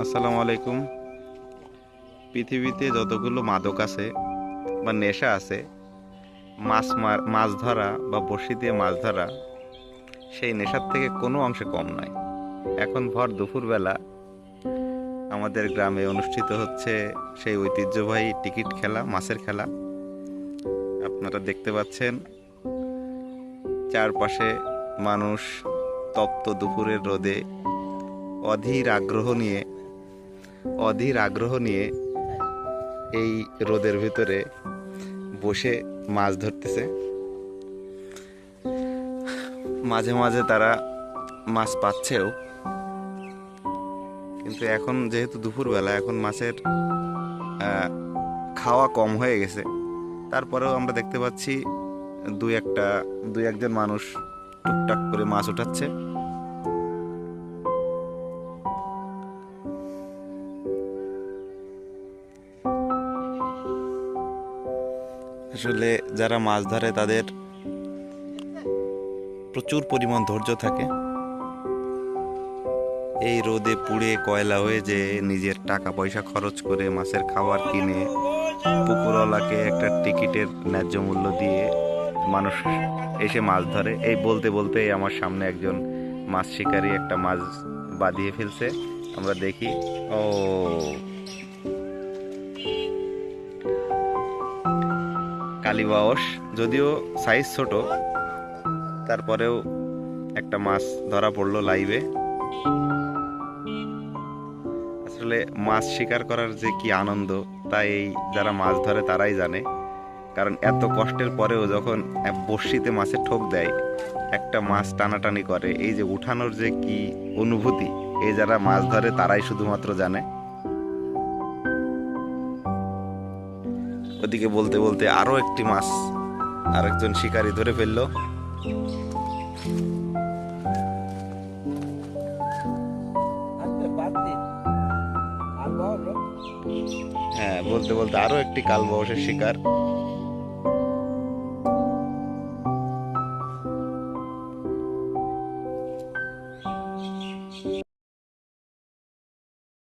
আসসালামু আলাইকুম। পৃথিবীতে যতগুলো মাদক আছে বা নেশা আছে, মাছ ধরা বা বড়শি দিয়ে মাছ ধরা সেই নেশার থেকে কোনো অংশে কম নয়। এখন ভর দুপুরবেলা আমাদের গ্রামে অনুষ্ঠিত হচ্ছে সেই ঐতিহ্যবাহী টিকিট খেলা, মাছের খেলা। আপনারা দেখতে পাচ্ছেন চারপাশে মানুষ তপ্ত দুপুরের রোদে অধীর আগ্রহ নিয়ে এই রোদের ভিতরে বসে মাছ ধরতেছে। মাঝে মাঝে তারা মাছ পাচ্ছেও, কিন্তু এখন যেহেতু দুপুরবেলা, এখন মাছের খাওয়া কম হয়ে গেছে। তারপরেও আমরা দেখতে পাচ্ছি দুই একজন মানুষ টুকটাক করে মাছ উঠাচ্ছে। আসলে যারা মাছ ধরে তাদের প্রচুর পরিমাণ ধৈর্য থাকে। এই রোদে পুড়ে কয়লা হয়ে যে নিজের টাকা পয়সা খরচ করে মাছের খাবার কিনে পুকুরওয়ালাকে একটা টিকিটের ন্যায্য মূল্য দিয়ে মানুষ এসে মাছ ধরে। এই বলতে বলতে আমার সামনে একজন মাছ শিকারী একটা মাছ বাঁধিয়ে ফেলছে। আমরা দেখি, ও কালীবাউস, যদিও সাইজ ছোট, তারপরেও একটা মাছ ধরা পড়লো লাইভে। আসলে মাছ শিকার করার যে কি আনন্দ, তাই যারা মাছ ধরে তারাই জানে। কারণ এত কষ্টের পরেও যখন বড়শিতে মাছের ঠোক দেয়, একটা মাছ টানাটানি করে, এই যে উঠানোর যে কি অনুভূতি, এই যারা মাছ ধরে তারাই শুধুমাত্র জানে। ওদিকে বলতে বলতে আরো একটি মাছ আরেকজন শিকারী ধরে ফেললো। হ্যাঁ, বলতে বলতে আরো একটি কালবাউসের শিকার।